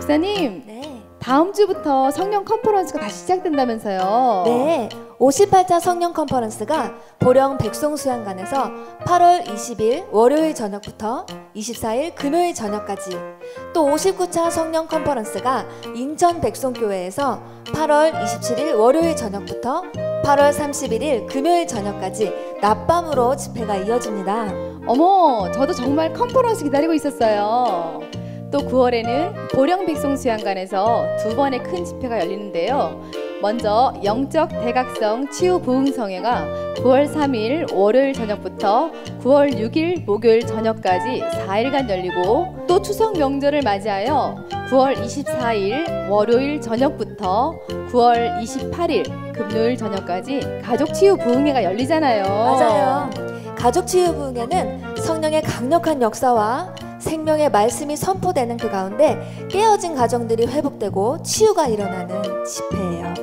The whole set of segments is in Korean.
목사님, 네. 다음 주부터 성령 컨퍼런스가 다시 시작된다면서요? 네. 58차 성령 컨퍼런스가 보령 백송수양관에서 8월 20일 월요일 저녁부터 24일 금요일 저녁까지, 또 59차 성령 컨퍼런스가 인천 백송교회에서 8월 27일 월요일 저녁부터 8월 31일 금요일 저녁까지 낮밤으로 집회가 이어집니다. 어머, 저도 정말 컨퍼런스 기다리고 있었어요. 또 9월에는 보령 백송수양관에서 두 번의 큰 집회가 열리는데요. 먼저 영적 대각성 치유 부흥성회가 9월 3일 월요일 저녁부터 9월 6일 목요일 저녁까지 4일간 열리고, 또 추석 명절을 맞이하여 9월 24일 월요일 저녁부터 9월 28일 금요일 저녁까지 가족 치유 부흥회가 열리잖아요. 맞아요. 가족 치유 부흥회는 성령의 강력한 역사와 생명의 말씀이 선포되는 그 가운데 깨어진 가정들이 회복되고 치유가 일어나는 집회예요.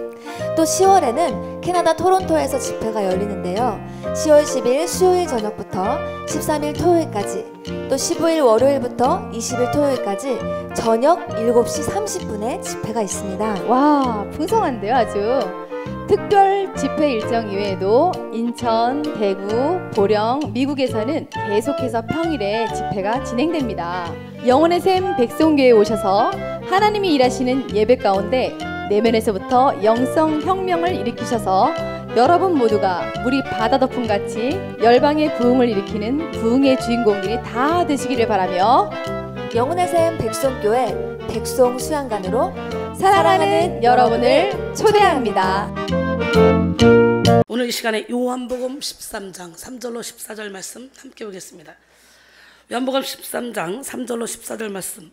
또 10월에는 캐나다 토론토에서 집회가 열리는데요. 10월 10일 수요일 저녁부터 13일 토요일까지, 또 15일 월요일부터 20일 토요일까지 저녁 7시 30분에 집회가 있습니다. 와, 풍성한데요, 아주. 특별 집회 일정 이외에도 인천, 대구, 보령, 미국에서는 계속해서 평일에 집회가 진행됩니다. 영혼의 샘 백송교회에 오셔서 하나님이 일하시는 예배 가운데 내면에서부터 영성 혁명을 일으키셔서 여러분 모두가 물이 바다 덮음같이 열방의 부흥을 일으키는 부흥의 주인공들이 다 되시기를 바라며, 영혼의 샘 백송교회 백송수양관으로 사랑하는 여러분을 초대합니다. 오늘 이 시간에 요한복음 13장 3절로 14절 말씀 함께 보겠습니다. 요한복음 13장 3절로 14절 말씀.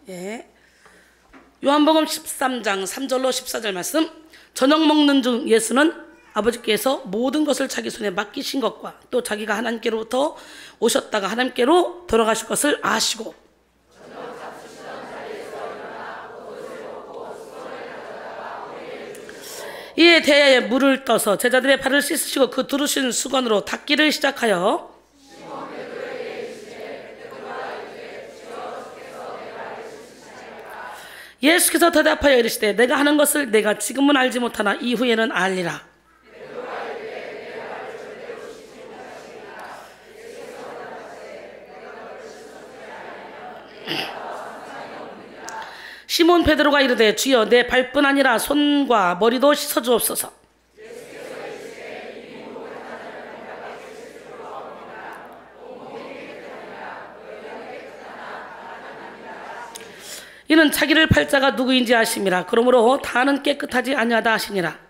예. 요한복음 13장 3절로 14절 말씀. 저녁 먹는 중 예수는 아버지께서 모든 것을 자기 손에 맡기신 것과 또 자기가 하나님께로부터 오셨다가 하나님께로 돌아가실 것을 아시고, 이에 대하여 물을 떠서 제자들의 발을 씻으시고 그 두르신 수건으로 닦기를 시작하여 예수께서 대답하여 이르시되 내가 하는 것을 내가 지금은 알지 못하나 이후에는 알리라. 시몬 베드로가 이르되 주여 내 발뿐 아니라 손과 머리도 씻어 주옵소서. 이는 자기를 팔 자가 누구인지 아심이라. 그러므로 다는 깨끗하지 아니하다 하시니라.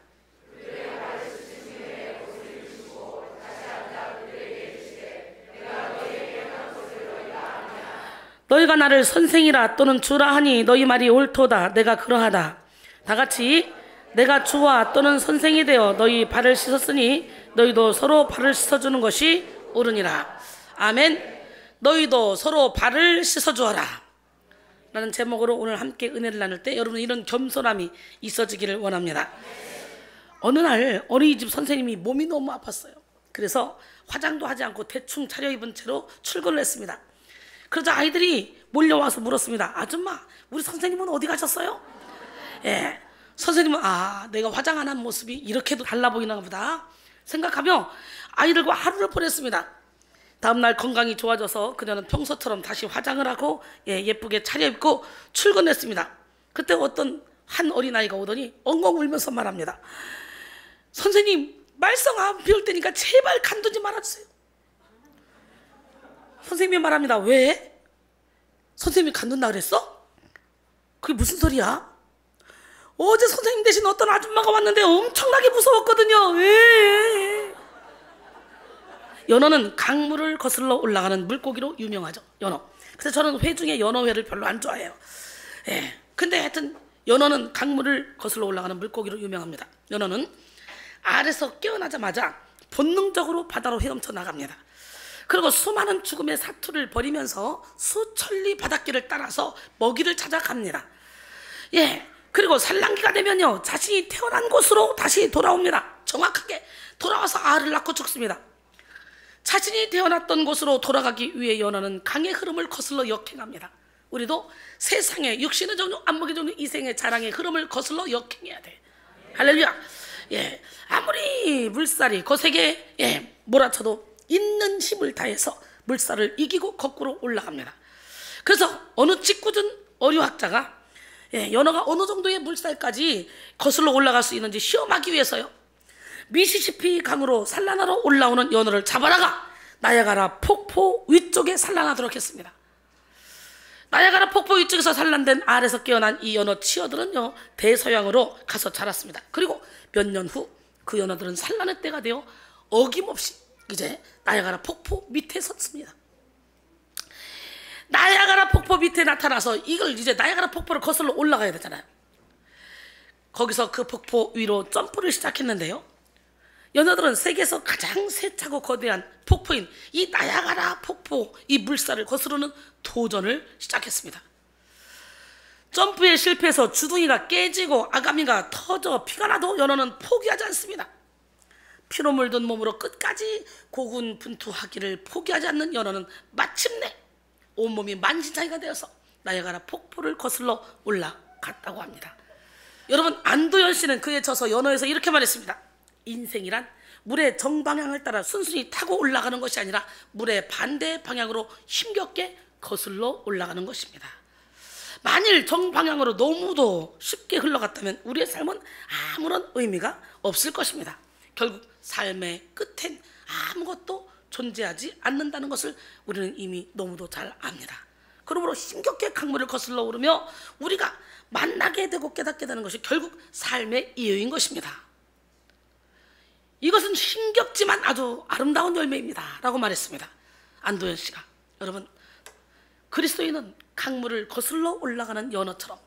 너희가 나를 선생이라 또는 주라 하니 너희 말이 옳도다. 내가 그러하다. 다같이 내가 주와 또는 선생이 되어 너희 발을 씻었으니 너희도 서로 발을 씻어주는 것이 옳으니라. 아멘. 너희도 서로 발을 씻어주어라 라는 제목으로 오늘 함께 은혜를 나눌 때 여러분 이런 겸손함이 있어지기를 원합니다. 어느 날 어린이집 선생님이 몸이 너무 아팠어요. 그래서 화장도 하지 않고 대충 차려입은 채로 출근을 했습니다. 그러자 아이들이 몰려와서 물었습니다. 아줌마, 우리 선생님은 어디 가셨어요? 예, 선생님은 내가 화장 안 한 모습이 이렇게도 달라 보이나 보다 생각하며 아이들과 하루를 보냈습니다. 다음날 건강이 좋아져서 그녀는 평소처럼 다시 화장을 하고 예쁘게 차려입고 출근했습니다. 그때 어떤 한 어린아이가 오더니 엉엉 울면서 말합니다. 선생님, 말썽 안 피울 테니까 제발 간두지 말아주세요. 선생님이 말합니다. 왜? 선생님이 간둔다 그랬어? 그게 무슨 소리야? 어제 선생님 대신 어떤 아줌마가 왔는데 엄청나게 무서웠거든요. 왜? 연어는 강물을 거슬러 올라가는 물고기로 유명하죠. 연어. 그래서 저는 회 중에 연어회를 별로 안 좋아해요. 예. 근데 하여튼 연어는 강물을 거슬러 올라가는 물고기로 유명합니다. 연어는 알에서 깨어나자마자 본능적으로 바다로 헤엄쳐 나갑니다. 그리고 수많은 죽음의 사투를 벌이면서 수천리 바닷길을 따라서 먹이를 찾아갑니다. 예. 그리고 산란기가 되면요, 자신이 태어난 곳으로 다시 돌아옵니다. 정확하게 돌아와서 알을 낳고 죽습니다. 자신이 태어났던 곳으로 돌아가기 위해 연하는 강의 흐름을 거슬러 역행합니다. 우리도 세상의 육신의 종류, 안목의 종류, 이생의 자랑의 흐름을 거슬러 역행해야 돼. 할렐루야. 예, 아무리 물살이 거세게 몰아쳐도 있는 힘을 다해서 물살을 이기고 거꾸로 올라갑니다. 그래서 어느 짓궂은 어류학자가 연어가 어느 정도의 물살까지 거슬러 올라갈 수 있는지 시험하기 위해서요, 미시시피 강으로 산란하러 올라오는 연어를 잡아다가 나야가라 폭포 위쪽에 산란하도록 했습니다. 나야가라 폭포 위쪽에서 산란된 알에서 깨어난 이 연어 치어들은요, 대서양으로 가서 자랐습니다. 그리고 몇 년 후 그 연어들은 산란의 때가 되어 어김없이 이제 나야가라 폭포 밑에 섰습니다. 나야가라 폭포 밑에 나타나서 이걸 이제 나야가라 폭포를 거슬러 올라가야 되잖아요. 거기서 그 폭포 위로 점프를 시작했는데요, 연어들은 세계에서 가장 세차고 거대한 폭포인 이 나야가라 폭포, 이 물살을 거스르는 도전을 시작했습니다. 점프에 실패해서 주둥이가 깨지고 아가미가 터져 피가 나도 연어는 포기하지 않습니다. 피로 물든 몸으로 끝까지 고군분투하기를 포기하지 않는 연어는 마침내 온몸이 만신창이가 되어서 나야가라 폭포를 거슬러 올라갔다고 합니다. 여러분, 안도현 씨는 그에 져서 연어에서 이렇게 말했습니다. 인생이란 물의 정방향을 따라 순순히 타고 올라가는 것이 아니라 물의 반대 방향으로 힘겹게 거슬러 올라가는 것입니다. 만일 정방향으로 너무도 쉽게 흘러갔다면 우리의 삶은 아무런 의미가 없을 것입니다. 결국 삶의 끝엔 아무것도 존재하지 않는다는 것을 우리는 이미 너무도 잘 압니다. 그러므로 힘겹게 강물을 거슬러 오르며 우리가 만나게 되고 깨닫게 되는 것이 결국 삶의 이유인 것입니다. 이것은 힘겹지만 아주 아름다운 열매입니다 라고 말했습니다, 안도현 씨가. 여러분, 그리스도인은 강물을 거슬러 올라가는 연어처럼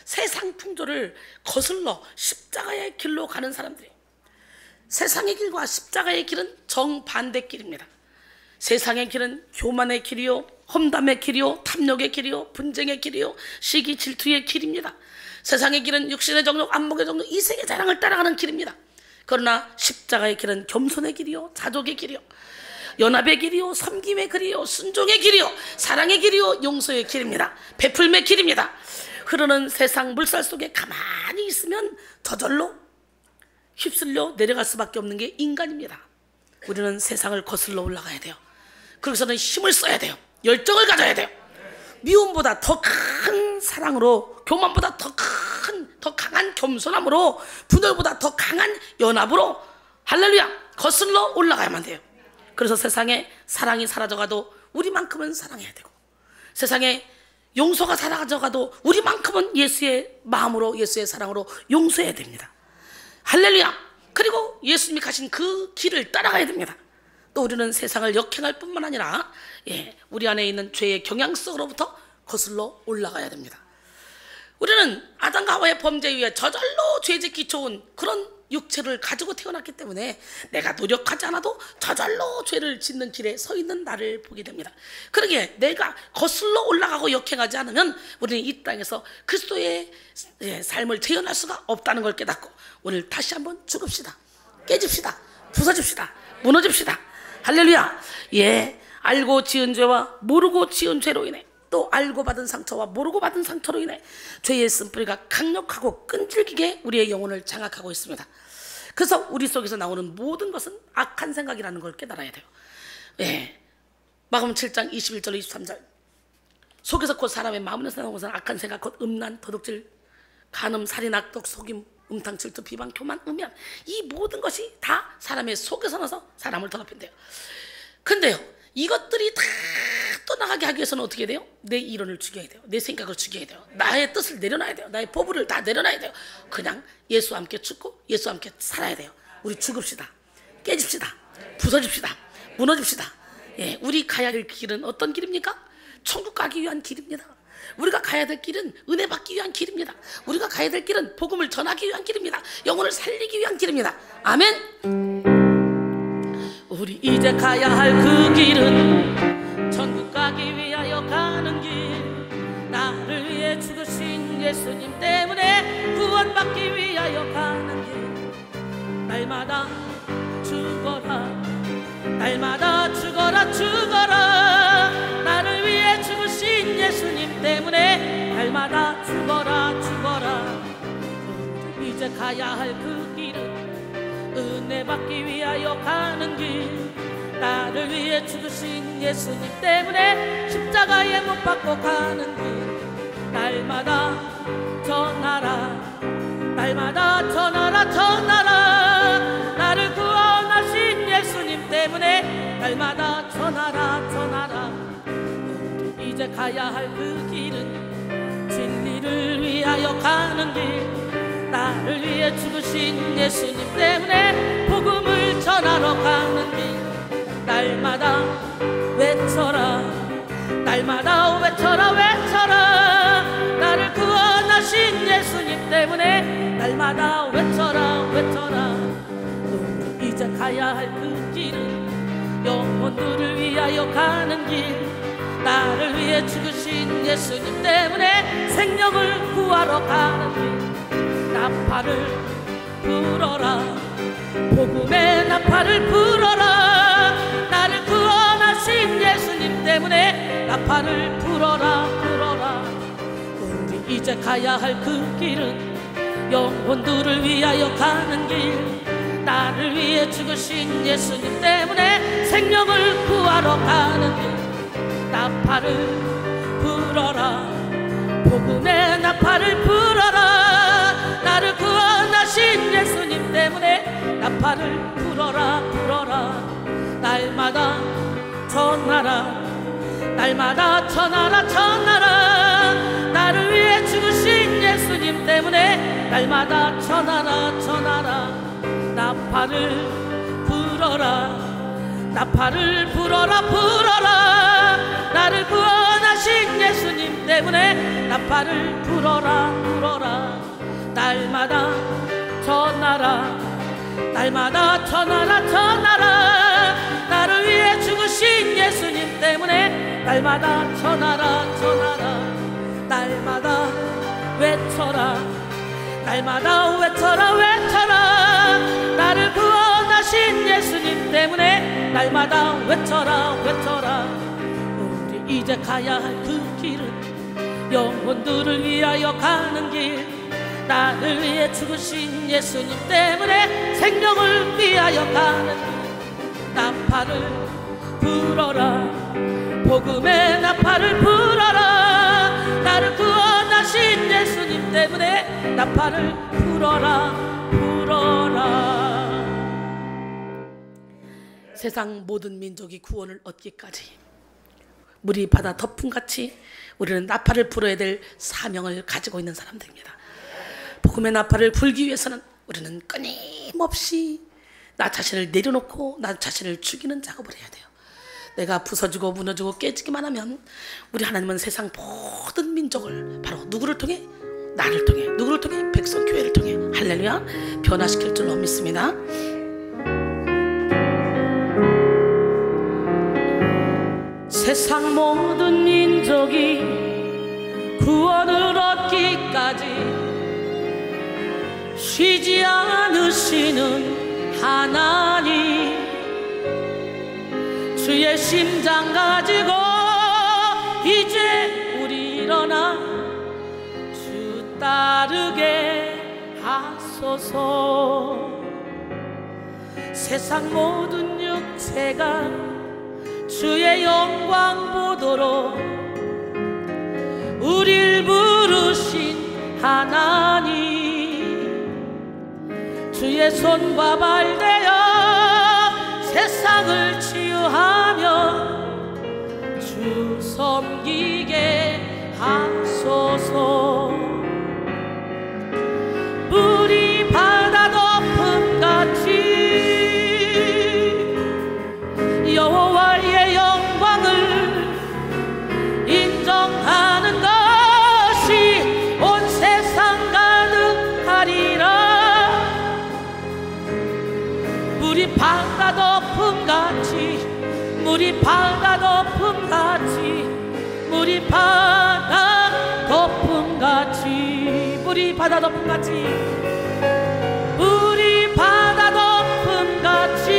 세상 풍조를 거슬러 십자가의 길로 가는 사람들이, 세상의 길과 십자가의 길은 정반대 길입니다. 세상의 길은 교만의 길이요, 험담의 길이요, 탐욕의 길이요, 분쟁의 길이요, 시기 질투의 길입니다. 세상의 길은 육신의 정욕, 안목의 정욕, 이생의 자랑을 따라가는 길입니다. 그러나 십자가의 길은 겸손의 길이요, 자족의 길이요, 연합의 길이요, 섬김의 길이요, 순종의 길이요, 사랑의 길이요, 용서의 길입니다. 베풀매 길입니다. 흐르는 세상 물살 속에 가만히 있으면 저절로 휩쓸려 내려갈 수밖에 없는 게 인간입니다. 우리는 세상을 거슬러 올라가야 돼요. 그래서는 힘을 써야 돼요. 열정을 가져야 돼요. 미움보다 더 큰 사랑으로, 교만보다 더 강한 겸손함으로, 분열보다 더 강한 연합으로, 할렐루야, 거슬러 올라가야만 돼요. 그래서 세상에 사랑이 사라져가도 우리만큼은 사랑해야 되고, 세상에 용서가 사라져가도 우리만큼은 예수의 마음으로, 예수의 사랑으로 용서해야 됩니다. 할렐루야. 그리고 예수님이 가신 그 길을 따라가야 됩니다. 또 우리는 세상을 역행할 뿐만 아니라 우리 안에 있는 죄의 경향성으로부터 거슬러 올라가야 됩니다. 우리는 아담과 하와의 범죄에 의해 저절로 죄에 기초온 그런 육체를 가지고 태어났기 때문에 내가 노력하지 않아도 저절로 죄를 짓는 길에 서 있는 나를 보게 됩니다. 그러기에 내가 거슬러 올라가고 역행하지 않으면 우리는 이 땅에서 그리스도의 삶을 재현할 수가 없다는 걸 깨닫고 오늘 다시 한번 죽읍시다. 깨집시다. 부서집시다. 무너집시다. 할렐루야. 알고 지은 죄와 모르고 지은 죄로 인해, 또 알고 받은 상처와 모르고 받은 상처로 인해 죄의 쓴뿌리가 강력하고 끈질기게 우리의 영혼을 장악하고 있습니다. 그래서 우리 속에서 나오는 모든 것은 악한 생각이라는 걸 깨달아야 돼요. 마가복음 7장 21절 23절. 속에서 곧 사람의 마음에서 나오는 것은 악한 생각, 곧 음란, 도둑질, 간음, 살인, 악독, 속임, 음탕, 질투, 비방, 교만, 음양, 이 모든 것이 다 사람의 속에서 나서 사람을 더럽힌대요. 근데요, 이것들이 다 떠나가게 하기 위해서는 어떻게 돼요? 내 이론을 죽여야 돼요. 내 생각을 죽여야 돼요. 나의 뜻을 내려놔야 돼요. 나의 포부를 다 내려놔야 돼요. 그냥 예수와 함께 죽고 예수와 함께 살아야 돼요. 우리 죽읍시다. 깨집시다. 부서집시다. 무너집시다. 우리 가야 될 길은 어떤 길입니까? 천국 가기 위한 길입니다. 우리가 가야 될 길은 은혜 받기 위한 길입니다. 우리가 가야 될 길은 복음을 전하기 위한 길입니다. 영혼을 살리기 위한 길입니다. 아멘. 우리 이제 가야 할 그 길은 천국 가기 위하여 가는 길, 나를 위해 죽으신 예수님 때문에 구원받기 위하여 가는 길. 날마다 죽어라, 날마다 죽어라 죽어라 나를 위해 죽으신 예수님 때문에 날마다 죽어라 죽어라 이제 가야 할 그 길은 은혜 받기 위하여 가는 길 나를 위해 죽으신 예수님 때문에 십자가에 못 박고 가는 길 날마다 전하라 날마다 전하라 전하라 나를 구원하신 예수님 때문에 날마다 전하라 전하라 이제 가야 할 그 길은 진리를 위하여 가는 길 나를 위해 죽으신 예수님 때문에 복음을 전하러 가는 길 날마다 외쳐라 날마다 외쳐라 외쳐라 나를 구원하신 예수님 때문에 날마다 외쳐라 외쳐라 이제 가야 할 그 길은 영혼들을 위하여 가는 길 나를 위해 죽으신 예수님 때문에 생명을 구하러 가는 길 나팔을 불어라 복음의 나팔을 불어라 나를 구원하신 예수님 때문에 나팔을 불어라 불어라 우리 이제 가야 할 그 길은 영혼들을 위하여 가는 길 나를 위해 죽으신 예수님 때문에 생명을 구하러 가는 길 나팔을 불어라 복음의 나팔을 불어라 나를 구원하신 예수님 때문에 나팔을 불어라 불어라 날마다 전하라 날마다 전하라 전하라 나를 위해 죽으신 예수님 때문에 날마다 전하라 전하라 나팔을 불어라 나팔을 불어라 불어라 나를 구원하신 예수님 때문에 나팔을 불어라 불어라 날마다 전하라 날마다 전하라 전하라 나를 위해 죽으신 예수님 때문에 날마다 전하라 전하라 날마다 외쳐라 날마다 외쳐라 외쳐라 나를 구원하신 예수님 때문에 날마다 외쳐라 외쳐라 우리 이제 가야 할 그 길은 영혼들을 위하여 가는 길 나를 위해 죽으신 예수님 때문에 생명을 위하여 가는 길 나팔을 불어라 복음의 나팔을 불어라 나를 구원하신 예수님 때문에 나팔을 불어라 불어라 세상 모든 민족이 구원을 얻기까지 물이 바다 덮음같이 우리는 나팔을 불어야 될 사명을 가지고 있는 사람들입니다. 복음의 나팔을 불기 위해서는 우리는 끊임없이 나 자신을 내려놓고 나 자신을 죽이는 작업을 해야 돼요. 내가 부서지고 무너지고 깨지기만 하면 우리 하나님은 세상 모든 민족을 바로 누구를 통해? 나를 통해 누구를 통해? 백성 교회를 통해 할렐루야 변화시킬 줄로 믿습니다. 세상 모든 민족이 구원을 얻기까지 쉬지 않으시는 하나님 주의 심장 가지고 이제 우리 일어나 주 따르게 하소서. 세상 모든 육체가 주의 영광 보도록 우릴 부르신 하나님 주의 손과 발 되어 세상을 치유하며 주 섬기게 하소서. 물이 바다 덮음같이 여호와의 영광을 인정하는 것이 온 세상 가득하리라. 물이 바다 덮음같이 물이 바다 덮음같이 물이 바다 덮음같이 물이 바다 덮음같이 물이 바다 덮음같이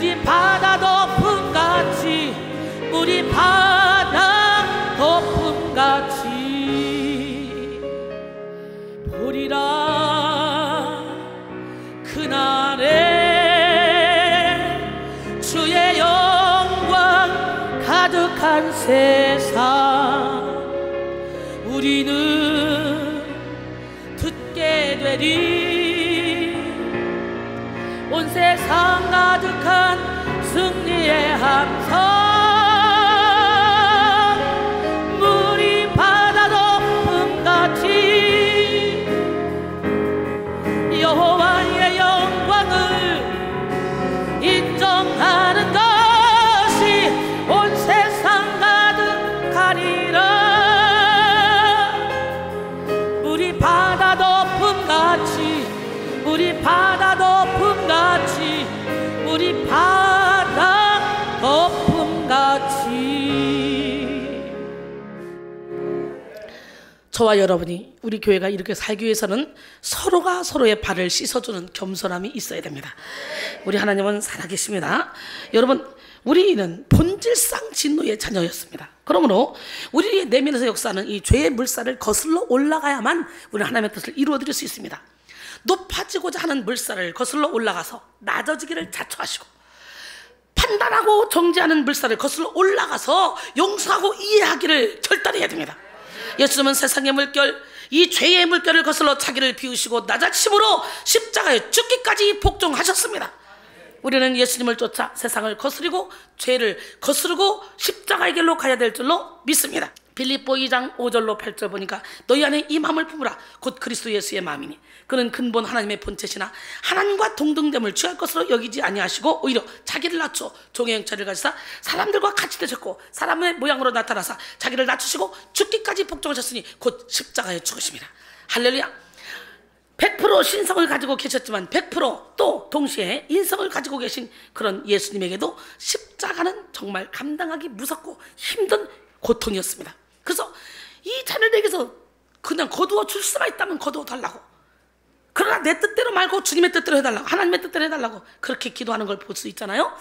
우리 바다 덮음같이 우리 바다 덮음같이 보리라 그날에 주의 영광 가득한 세상 우리는 듣게 되리 온 세상 가득한 승리의 함성 물이 바다 덮음같이 여호와의 영광을 인정하는 것이 온 세상 가득하리라 물이 바다 덮음같이 우리 바다 덮음같이 우리 바다 덮음같이 저와 여러분이 우리 교회가 이렇게 살기 위해서는 서로가 서로의 발을 씻어주는 겸손함이 있어야 됩니다. 우리 하나님은 살아계십니다. 여러분 우리는 본질상 진노의 자녀였습니다. 그러므로 우리의 내면에서 역사하는 이 죄의 물살을 거슬러 올라가야만 우리는 하나님의 뜻을 이루어드릴 수 있습니다. 높아지고자 하는 물살을 거슬러 올라가서 낮아지기를 자초하시고 판단하고 정죄하는 물살을 거슬러 올라가서 용서하고 이해하기를 결단해야 됩니다. 예수님은 세상의 물결 이 죄의 물결을 거슬러 자기를 비우시고 낮아지심으로 십자가에 죽기까지 복종하셨습니다. 우리는 예수님을 쫓아 세상을 거스리고 죄를 거스르고 십자가의 길로 가야 될 줄로 믿습니다. 빌립보 2장 5절로 8절 보니까 너희 안에 이 마음을 품으라 곧 그리스도 예수의 마음이니 그는 근본 하나님의 본체시나 하나님과 동등됨을 취할 것으로 여기지 아니하시고 오히려 자기를 낮춰 종의 형체를 가지사 사람들과 같이 되셨고 사람의 모양으로 나타나사 자기를 낮추시고 죽기까지 복종하셨으니 곧 십자가에 죽으십니다. 할렐루야. 100% 신성을 가지고 계셨지만 100% 동시에 인성을 가지고 계신 그런 예수님에게도 십자가는 정말 감당하기 무섭고 힘든 고통이었습니다. 그래서 이 자녀들에게서 그냥 거두어 줄 수만 있다면 거두어 달라고, 그러나 내 뜻대로 말고 주님의 뜻대로 해달라고, 하나님의 뜻대로 해달라고 그렇게 기도하는 걸 볼 수 있잖아요.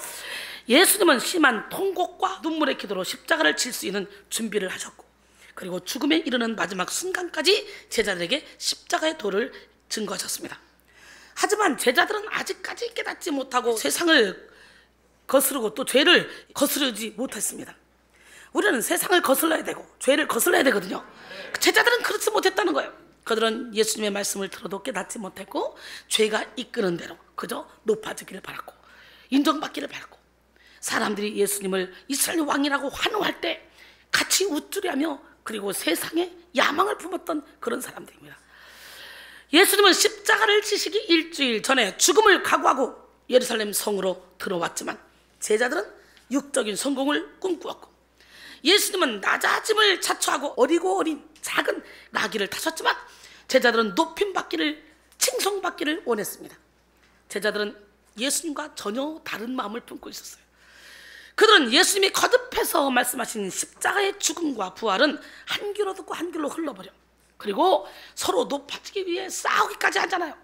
예수님은 심한 통곡과 눈물의 기도로 십자가를 질 수 있는 준비를 하셨고, 그리고 죽음에 이르는 마지막 순간까지 제자들에게 십자가의 도를 증거하셨습니다. 하지만 제자들은 아직까지 깨닫지 못하고 세상을 거스르고 또 죄를 거스르지 못했습니다. 우리는 세상을 거슬러야 되고 죄를 거슬러야 되거든요. 제자들은 그렇지 못했다는 거예요. 그들은 예수님의 말씀을 들어도 깨닫지 못했고 죄가 이끄는 대로 그저 높아지기를 바랐고 인정받기를 바랐고, 사람들이 예수님을 이스라엘 왕이라고 환호할 때 같이 웃으려며 그리고 세상에 야망을 품었던 그런 사람들입니다. 예수님은 십자가를 지시기 일주일 전에 죽음을 각오하고 예루살렘 성으로 들어왔지만 제자들은 육적인 성공을 꿈꾸었고, 예수님은 낮아짐을 자초하고 어리고 어린 작은 나귀를 타셨지만 제자들은 높임받기를, 칭송받기를 원했습니다. 제자들은 예수님과 전혀 다른 마음을 품고 있었어요. 그들은 예수님이 거듭해서 말씀하신 십자가의 죽음과 부활은 한 귀로 듣고 한 귀로 흘러버려, 그리고 서로 높아지기 위해 싸우기까지 하잖아요.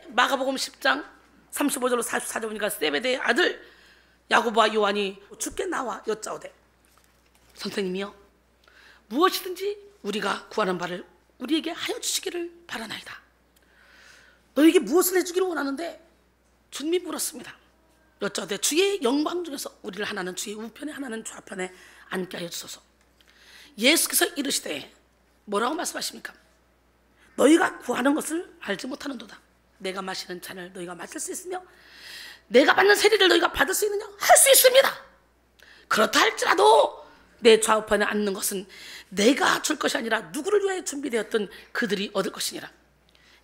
마가복음 10장 35절로 44절 보니까 세베대의 아들 야고보와 요한이 주께 나와 여짜오되 선생님이여, 무엇이든지 우리가 구하는 바를 우리에게 하여 주시기를 바라나이다. 너에게 무엇을 해주기를 원하는데? 주님이 물었습니다. 여짜오되 주의 영광 중에서 우리를 하나는 주의 우편에 하나는 좌편에 앉게 하여 주소서. 예수께서 이르시되 뭐라고 말씀하십니까? 너희가 구하는 것을 알지 못하는도다. 내가 마시는 잔을 너희가 마실 수 있으며 내가 받는 세리를 너희가 받을 수 있느냐? 할 수 있습니다. 그렇다 할지라도 내 좌우편에 앉는 것은 내가 줄 것이 아니라 누구를 위하여 준비되었던 그들이 얻을 것이니라.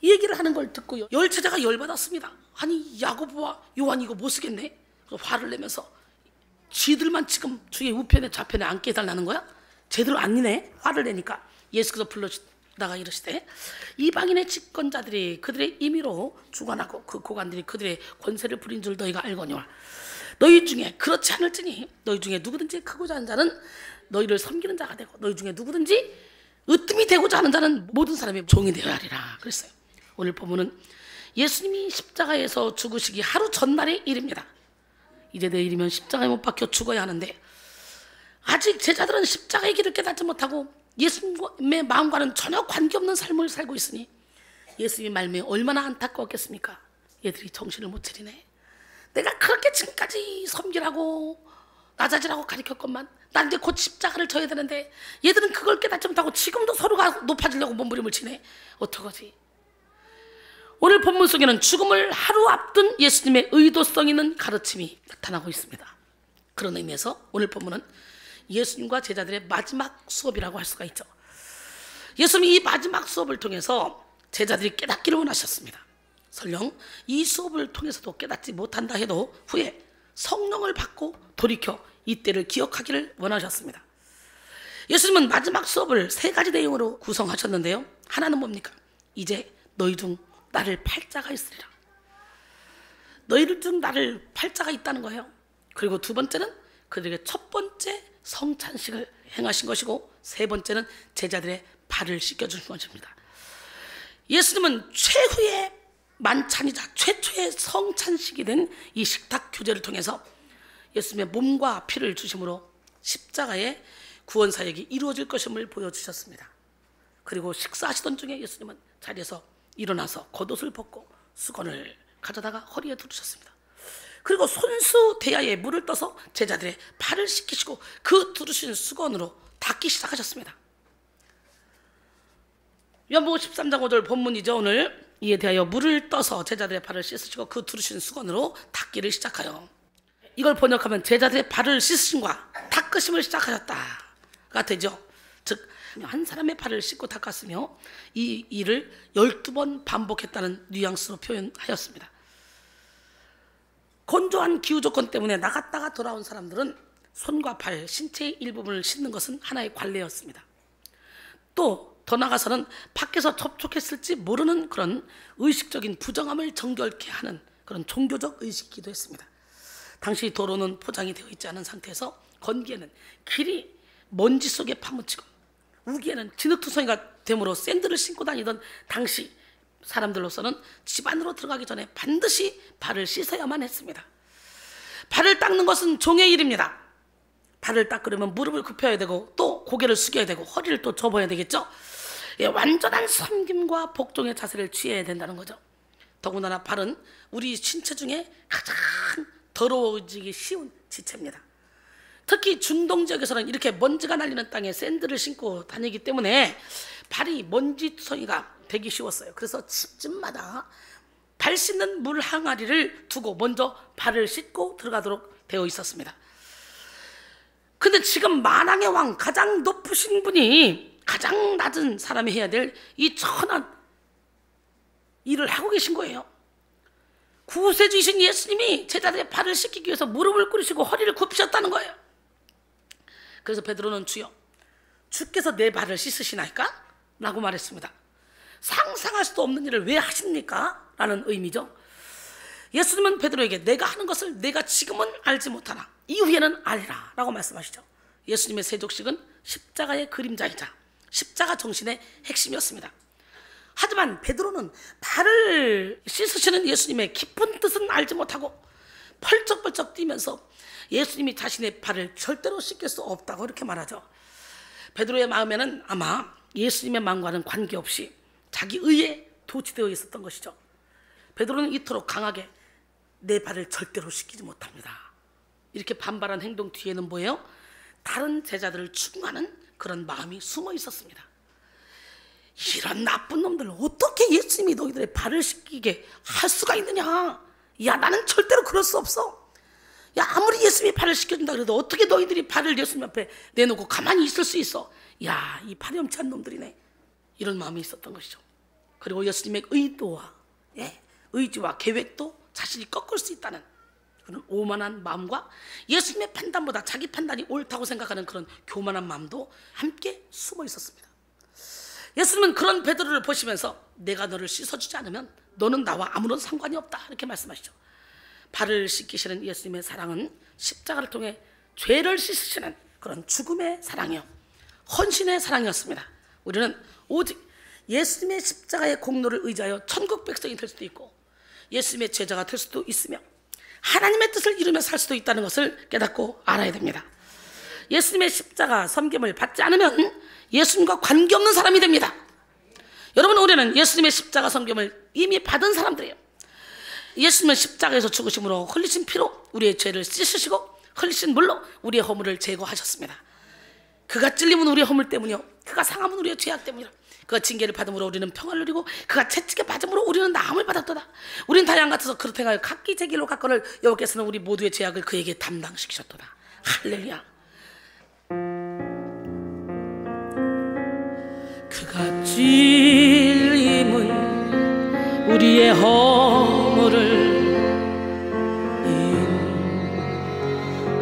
이 얘기를 하는 걸 듣고 열 제자가 열받았습니다. 아니 야고보와 요한이 이거 못 쓰겠네. 화를 내면서 쥐들만 지금 주의 우편에 좌편에 앉게 해달라는 거야? 제대로 앉네. 화를 내니까 예수께서 불러다가 이르시되 이방인의 집권자들이 그들의 임의로 주관하고 그 고관들이 그들의 권세를 부린 줄 너희가 알거니와 너희 중에 그렇지 않을지니 너희 중에 누구든지 크고자 하는 자는 너희를 섬기는 자가 되고 너희 중에 누구든지 으뜸이 되고자 하는 자는 모든 사람의 종이 되어야 하리라 그랬어요. 오늘 본문은 예수님이 십자가에서 죽으시기 하루 전날의 일입니다. 이제 내일이면 십자가에 못 박혀 죽어야 하는데 아직 제자들은 십자가의 길을 깨닫지 못하고 예수님의 마음과는 전혀 관계없는 삶을 살고 있으니 예수님의 말씀이 얼마나 안타까웠겠습니까? 얘들이 정신을 못 차리네. 내가 그렇게 지금까지 섬기라고 나자지라고 가르쳤건만 난 이제 곧 십자가를 져야 되는데 얘들은 그걸 깨닫지 못하고 지금도 서로가 높아지려고 몸부림을 치네. 어떡하지? 오늘 본문 속에는 죽음을 하루 앞둔 예수님의 의도성 있는 가르침이 나타나고 있습니다. 그런 의미에서 오늘 본문은 예수님과 제자들의 마지막 수업이라고 할 수가 있죠. 예수님이 이 마지막 수업을 통해서 제자들이 깨닫기를 원하셨습니다. 설령 이 수업을 통해서도 깨닫지 못한다 해도 후에 성령을 받고 돌이켜 이때를 기억하기를 원하셨습니다. 예수님은 마지막 수업을 3가지 내용으로 구성하셨는데요. 하나는 뭡니까? 이제 너희 중 나를 팔자가 있으리라. 너희들 중 나를 팔자가 있다는 거예요. 그리고 2번째는 그들에게 첫 번째 성찬식을 행하신 것이고 3번째는 제자들의 발을 씻겨주신 것입니다. 예수님은 최후의 만찬이자 최초의 성찬식이 된 이 식탁 교제를 통해서 예수님의 몸과 피를 주심으로 십자가의 구원 사역이 이루어질 것임을 보여주셨습니다. 그리고 식사하시던 중에 예수님은 자리에서 일어나서 겉옷을 벗고 수건을 가져다가 허리에 두르셨습니다. 그리고 손수 대야에 물을 떠서 제자들의 발을 씻기시고 그 두르신 수건으로 닦기 시작하셨습니다. 요한복음 13장 5절 본문이죠. 오늘 이에 대하여 물을 떠서 제자들의 발을 씻으시고 그 두르신 수건으로 닦기를 시작하여 이걸 번역하면 제자들의 발을 씻으심과 닦으심을 시작하셨다가 되죠. 즉 한 사람의 발을 씻고 닦았으며 이 일을 12번 반복했다는 뉘앙스로 표현하였습니다. 건조한 기후 조건 때문에 나갔다가 돌아온 사람들은 손과 발, 신체의 일부분을 씻는 것은 하나의 관례였습니다. 또 더 나아가서는 밖에서 접촉했을지 모르는 그런 의식적인 부정함을 정결케 하는 그런 종교적 의식이기도 했습니다. 당시 도로는 포장이 되어 있지 않은 상태에서 건기에는 길이 먼지 속에 파묻히고 우기에는 진흙투성이가 되므로 샌들을 신고 다니던 당시 사람들로서는 집 안으로 들어가기 전에 반드시 발을 씻어야만 했습니다. 발을 닦는 것은 종의 일입니다. 발을 닦으려면 무릎을 굽혀야 되고 또 고개를 숙여야 되고 허리를 또 접어야 되겠죠. 완전한 섬김과 복종의 자세를 취해야 된다는 거죠. 더군다나 발은 우리 신체 중에 가장 더러워지기 쉬운 지체입니다. 특히 중동 지역에서는 이렇게 먼지가 날리는 땅에 샌들을 신고 다니기 때문에 발이 먼지투성이가 되기 쉬웠어요. 그래서 집집마다 발 씻는 물 항아리를 두고 먼저 발을 씻고 들어가도록 되어 있었습니다. 근데 지금 만왕의 왕 가장 높으신 분이 가장 낮은 사람이 해야 될 이 천한 일을 하고 계신 거예요. 구세주이신 예수님이 제자들의 발을 씻기기 위해서 무릎을 꿇으시고 허리를 굽히셨다는 거예요. 그래서 베드로는 주여 주께서 내 발을 씻으시나이까? 라고 말했습니다. 상상할 수도 없는 일을 왜 하십니까? 라는 의미죠. 예수님은 베드로에게 내가 하는 것을 내가 지금은 알지 못하나 이후에는 알리라 라고 말씀하시죠. 예수님의 세족식은 십자가의 그림자이자 십자가 정신의 핵심이었습니다. 하지만 베드로는 발을 씻으시는 예수님의 깊은 뜻은 알지 못하고 펄쩍펄쩍 뛰면서 예수님이 자신의 발을 절대로 씻길 수 없다고 이렇게 말하죠. 베드로의 마음에는 아마 예수님의 마음과는 관계없이 자기 의에 도취되어 있었던 것이죠. 베드로는 이토록 강하게 내 발을 절대로 씻기지 못합니다. 이렇게 반발한 행동 뒤에는 뭐예요? 다른 제자들을 추궁하는 그런 마음이 숨어 있었습니다. 이런 나쁜 놈들 어떻게 예수님이 너희들의 발을 씻기게 할 수가 있느냐? 야 나는 절대로 그럴 수 없어. 야 아무리 예수님이 발을 씻겨준다 그래도 어떻게 너희들이 발을 예수님 앞에 내놓고 가만히 있을 수 있어? 야 이 파렴치한 놈들이네. 이런 마음이 있었던 것이죠. 그리고 예수님의 의도와 의지와 계획도 자신이 꺾을 수 있다는 그런 오만한 마음과 예수님의 판단보다 자기 판단이 옳다고 생각하는 그런 교만한 마음도 함께 숨어 있었습니다. 예수님은 그런 베드로를 보시면서 내가 너를 씻어주지 않으면 너는 나와 아무런 상관이 없다 이렇게 말씀하시죠. 발을 씻기시는 예수님의 사랑은 십자가를 통해 죄를 씻으시는 그런 죽음의 사랑이요 헌신의 사랑이었습니다. 우리는 오직 예수님의 십자가의 공로를 의지하여 천국 백성이 될 수도 있고 예수님의 제자가 될 수도 있으며 하나님의 뜻을 이루며 살 수도 있다는 것을 깨닫고 알아야 됩니다. 예수님의 십자가 섬김을 받지 않으면 예수님과 관계없는 사람이 됩니다. 여러분, 우리는 예수님의 십자가 섬김을 이미 받은 사람들이에요. 예수님은 십자가에서 죽으심으로 흘리신 피로 우리의 죄를 씻으시고 흘리신 물로 우리의 허물을 제거하셨습니다. 그가 찔림은 우리의 허물 때문이요, 그가 상함은 우리의 죄악 때문이라. 그가 징계를 받음으로 우리는 평화를 누리고 그가 채찍에 맞음으로 우리는 나음을 받았도다. 우리는 다양 같아서 그렇게 행하여 각기 제 길로 갔거늘 여호와께서는 우리 모두의 죄악을 그에게 담당시키셨도다. 할렐루야. 그가 찔림은 우리의 허물을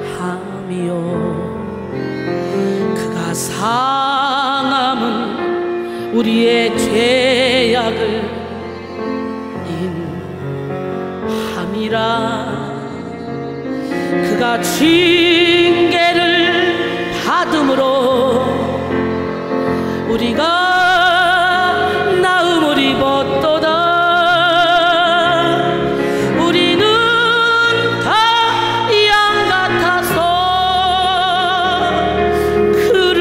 인함이요, 그가 상함은 우리의 죄악을 인함이라. 그가 징계를 받음으로 우리가 나음을 입었도다. 우리는 다 양 같아서 그를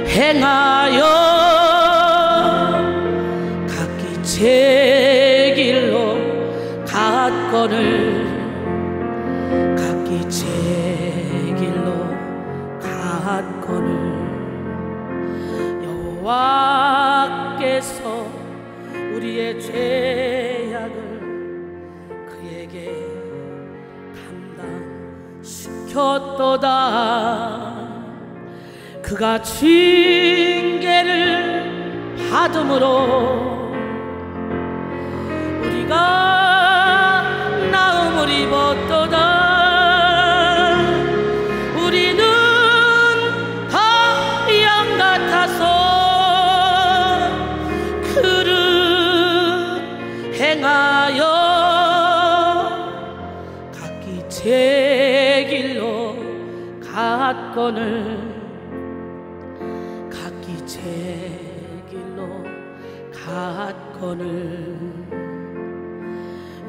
행하여 각기 제 길로 갔거늘, 각기 제 길로 갔거늘. 여호와께서 우리의 죄악을 그에게 담당시켰도다. 그가 징계를 받음으로 우리가 나음을 입었도다. 우리는 다 양 같아서 행하여 각기 제 길로 갔거늘, 각기 제 길로 갔거늘.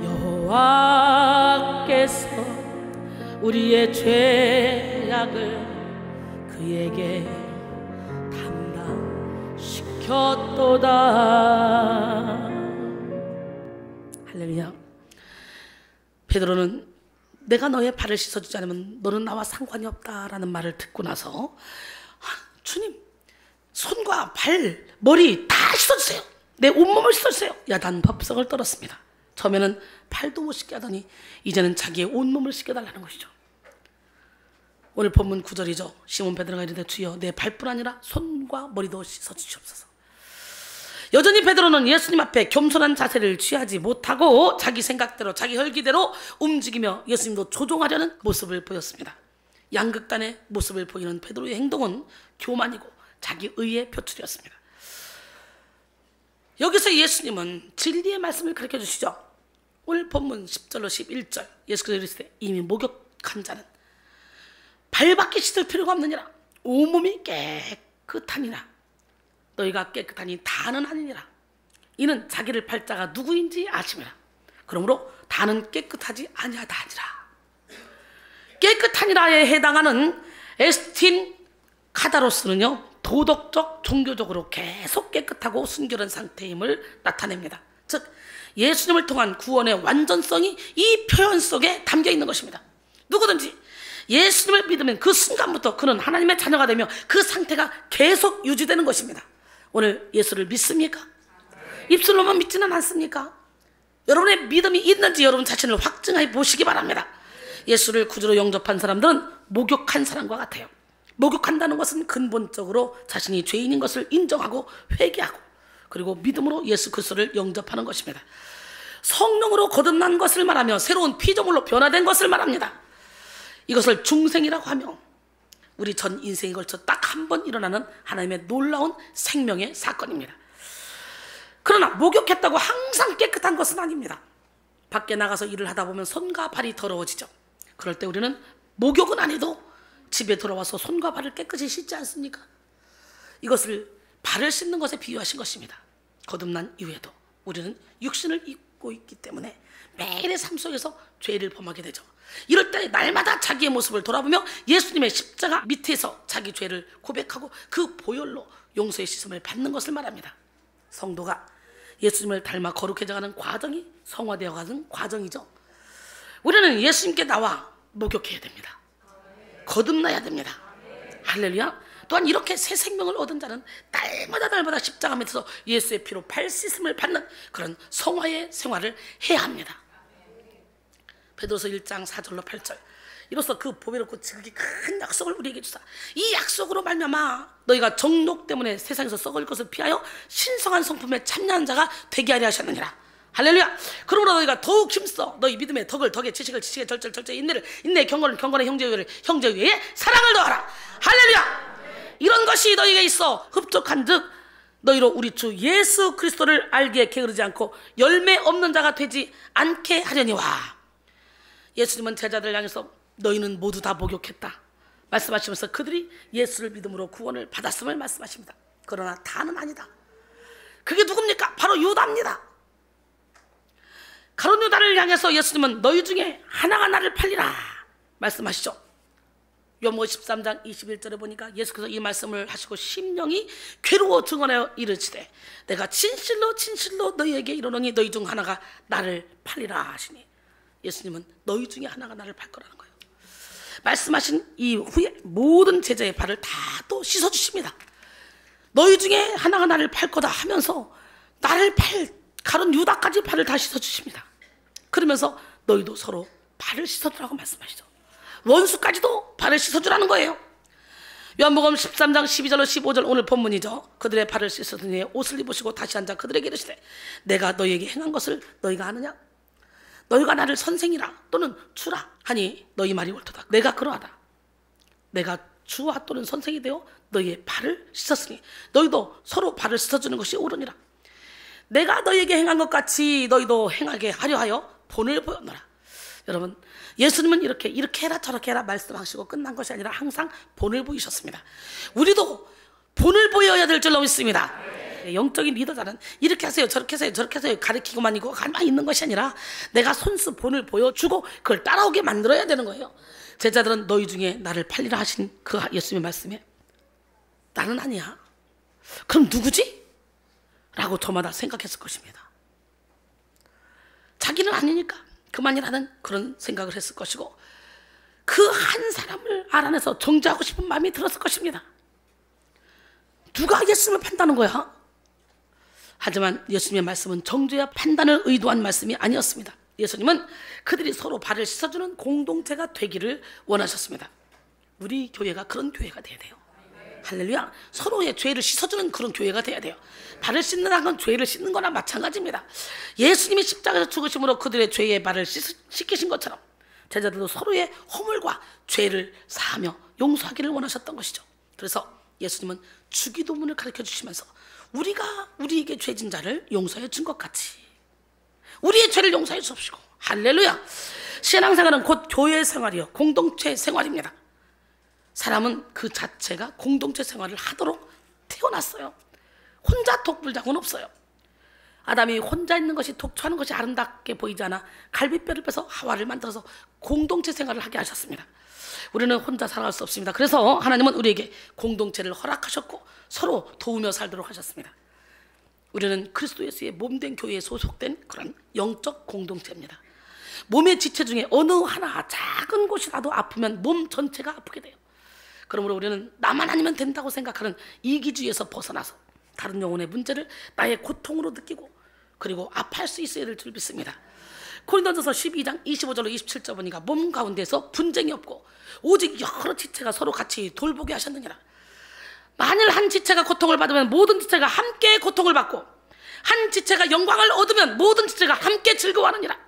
여호와께서 우리의 죄악을 그에게 담당시켰도다. 할렐루야. 베드로는 내가 너의 발을 씻어주지 않으면 너는 나와 상관이 없다라는 말을 듣고 나서 주님, 손과 발, 머리 다 씻어주세요. 내 온몸을 씻어주세요. 야단 법석을 떨었습니다. 처음에는 팔도 못 씻게 하더니 이제는 자기의 온몸을 씻겨달라는 것이죠. 오늘 본문 9절이죠. 시몬 베드로가 이르되 주여 내 발뿐 아니라 손과 머리도 씻어주시옵소서. 여전히 베드로는 예수님 앞에 겸손한 자세를 취하지 못하고 자기 생각대로 자기 혈기대로 움직이며 예수님도 조종하려는 모습을 보였습니다. 양극단의 모습을 보이는 베드로의 행동은 교만이고 자기 의의 표출이었습니다. 여기서 예수님은 진리의 말씀을 가르쳐 주시죠. 오늘 본문 10절로 11절 예수께서 이르시되 이미 목욕한 자는 발밖에 씻을 필요가 없느니라. 온몸이 깨끗하니라. 너희가 깨끗하니 다는 아니니라. 이는 자기를 팔 자가 누구인지 아심이라. 그러므로 다는 깨끗하지 아니하다 하니라. 깨끗하니라에 해당하는 에스틴 카다로스는요, 도덕적, 종교적으로 계속 깨끗하고 순결한 상태임을 나타냅니다. 즉 예수님을 통한 구원의 완전성이 이 표현 속에 담겨 있는 것입니다. 누구든지 예수님을 믿으면 그 순간부터 그는 하나님의 자녀가 되며 그 상태가 계속 유지되는 것입니다. 오늘 예수를 믿습니까? 입술로만 믿지는 않습니까? 여러분의 믿음이 있는지 여러분 자신을 확증해 보시기 바랍니다. 예수를 구주로 영접한 사람들은 목욕한 사람과 같아요. 목욕한다는 것은 근본적으로 자신이 죄인인 것을 인정하고 회개하고 그리고 믿음으로 예수 그리스도를 영접하는 것입니다. 성령으로 거듭난 것을 말하며 새로운 피조물로 변화된 것을 말합니다. 이것을 중생이라고 하며 우리 전 인생에 걸쳐 딱 한 번 일어나는 하나님의 놀라운 생명의 사건입니다. 그러나 목욕했다고 항상 깨끗한 것은 아닙니다. 밖에 나가서 일을 하다 보면 손과 발이 더러워지죠. 그럴 때 우리는 목욕은 안 해도 집에 돌아와서 손과 발을 깨끗이 씻지 않습니까? 이것을 발을 씻는 것에 비유하신 것입니다. 거듭난 이후에도 우리는 육신을 입고 갖고 있기 때문에 매일의 삶 속에서 죄를 범하게 되죠. 이럴 때 날마다 자기의 모습을 돌아보며 예수님의 십자가 밑에서 자기 죄를 고백하고 그 보혈로 용서의 씻음을 받는 것을 말합니다. 성도가 예수님을 닮아 거룩해져가는 과정이 성화되어가는 과정이죠. 우리는 예수님께 나와 목욕해야 됩니다. 거듭나야 됩니다. 할렐루야. 또한 이렇게 새 생명을 얻은 자는 날마다 십자가 밑에서 예수의 피로 발 씻음을 받는 그런 성화의 생활을 해야 합니다. 베드로서 1장 4절로 8절. 이로써 그 보배롭고 지극히 큰 약속을 우리에게 주사 이 약속으로 말미암아 너희가 정욕 때문에 세상에서 썩을 것을 피하여 신성한 성품에 참여한 자가 되게 하려 하셨느니라. 할렐루야. 그러므로 너희가 더욱 힘써 너희 믿음의 덕에 지식을 지식에 절제 인내를 인내에 경건을 경건에 형제의 사랑을 더하라. 할렐루야. 이런 것이 너희에게 있어 흡족한즉 너희로 우리 주 예수 그리스도를 알기에 게으르지 않고 열매 없는 자가 되지 않게 하려니와. 예수님은 제자들을 향해서 너희는 모두 다 목욕했다 말씀하시면서 그들이 예수를 믿음으로 구원을 받았음을 말씀하십니다. 그러나 다는 아니다. 그게 누굽니까? 바로 유다입니다. 가룟 유다를 향해서 예수님은 너희 중에 하나가 나를 팔리라 말씀하시죠. 요한복음 13장 21절에 보니까 예수께서 이 말씀을 하시고 심령이 괴로워 증언하여 이르시되 내가 진실로 너희에게 이르노니 너희 중 하나가 나를 팔리라 하시니 예수님은 너희 중에 하나가 나를 팔 거라는 거예요. 말씀하신 이후에 모든 제자의 발을 다 또 씻어주십니다. 너희 중에 하나가 나를 팔 거다 하면서 나를 팔 가룟 유다까지 발을 다 씻어주십니다. 그러면서 너희도 서로 발을 씻어주라고 말씀하시죠. 원수까지도 발을 씻어주라는 거예요. 요한복음 13장 12절로 15절 오늘 본문이죠. 그들의 발을 씻으니 옷을 입으시고 다시 앉아 그들에게 이르시되 내가 너희에게 행한 것을 너희가 아느냐? 너희가 나를 선생이라 또는 주라 하니 너희 말이 옳도다. 내가 그러하다. 내가 주와 또는 선생이 되어 너희의 발을 씻었으니 너희도 서로 발을 씻어주는 것이 옳으니라. 내가 너희에게 행한 것 같이 너희도 행하게 하려 하여 본을 보였노라. 여러분, 예수님은 이렇게 해라 저렇게 해라 말씀하시고 끝난 것이 아니라 항상 본을 보이셨습니다. 우리도 본을 보여야 될 줄로 믿습니다. 영적인 리더자는 이렇게 하세요 저렇게 하세요 저렇게 하세요 가르치고만 있고 가만히 있는 것이 아니라 내가 손수 본을 보여주고 그걸 따라오게 만들어야 되는 거예요. 제자들은 너희 중에 나를 팔리라 하신 그 예수님의 말씀에 나는 아니야. 그럼 누구지? 라고 저마다 생각했을 것입니다. 자기는 아니니까 그만이라는 그런 생각을 했을 것이고 그 한 사람을 알아내서 정죄하고 싶은 마음이 들었을 것입니다. 누가 예수님을 판다는 거야? 하지만 예수님의 말씀은 정죄와 판단을 의도한 말씀이 아니었습니다. 예수님은 그들이 서로 발을 씻어주는 공동체가 되기를 원하셨습니다. 우리 교회가 그런 교회가 돼야 돼요. 할렐루야. 서로의 죄를 씻어주는 그런 교회가 돼야 돼요. 발을 씻는다는 건 죄를 씻는 거나 마찬가지입니다. 예수님이 십자가에서 죽으심으로 그들의 죄의 발을 씻기신 것처럼 제자들도 서로의 허물과 죄를 사하며 용서하기를 원하셨던 것이죠. 그래서 예수님은 주기도문을 가르쳐 주시면서 우리가 우리에게 죄진 자를 용서해 준 것 같이 우리의 죄를 용서해 주십시오. 할렐루야. 신앙생활은 곧 교회 생활이요 공동체 생활입니다. 사람은 그 자체가 공동체 생활을 하도록 태어났어요. 혼자 독불장은 없어요. 아담이 혼자 있는 것이 독초하는 것이 아름답게 보이지 않아 갈비뼈를 빼서 하와를 만들어서 공동체 생활을 하게 하셨습니다. 우리는 혼자 살아갈 수 없습니다. 그래서 하나님은 우리에게 공동체를 허락하셨고 서로 도우며 살도록 하셨습니다. 우리는 그리스도 예수의 몸된 교회에 소속된 그런 영적 공동체입니다. 몸의 지체 중에 어느 하나 작은 곳이라도 아프면 몸 전체가 아프게 돼요. 그러므로 우리는 나만 아니면 된다고 생각하는 이기주의에서 벗어나서 다른 영혼의 문제를 나의 고통으로 느끼고 그리고 아파할 수 있어야 될 줄 믿습니다. 고린도전서 12장 25절로 27절 보니까 몸 가운데서 분쟁이 없고 오직 여러 지체가 서로 같이 돌보게 하셨느니라. 만일 한 지체가 고통을 받으면 모든 지체가 함께 고통을 받고 한 지체가 영광을 얻으면 모든 지체가 함께 즐거워하느니라.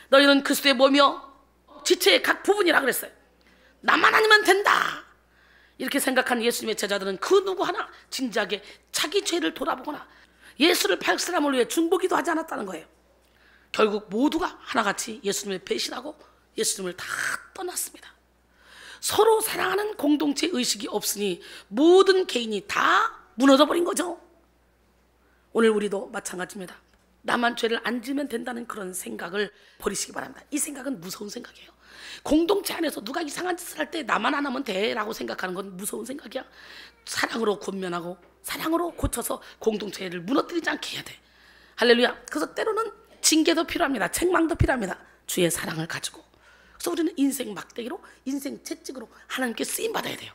너희는 그리스도의 몸이요 지체의 각 부분이라 그랬어요. 나만 아니면 된다 이렇게 생각한 예수님의 제자들은 그 누구 하나 진지하게 자기 죄를 돌아보거나 예수를 팔 사람을 위해 중보기도 하지 않았다는 거예요. 결국 모두가 하나같이 예수님을 배신하고 예수님을 다 떠났습니다. 서로 사랑하는 공동체 의식이 없으니 모든 개인이 다 무너져 버린 거죠. 오늘 우리도 마찬가지입니다. 나만 죄를 안 지면 된다는 그런 생각을 버리시기 바랍니다. 이 생각은 무서운 생각이에요. 공동체 안에서 누가 이상한 짓을 할 때 나만 안 하면 돼라고 생각하는 건 무서운 생각이야. 사랑으로 권면하고 사랑으로 고쳐서 공동체를 무너뜨리지 않게 해야 돼. 할렐루야. 그래서 때로는 징계도 필요합니다. 책망도 필요합니다. 주의 사랑을 가지고. 그래서 우리는 인생 막대기로, 인생 채찍으로 하나님께 쓰임받아야 돼요.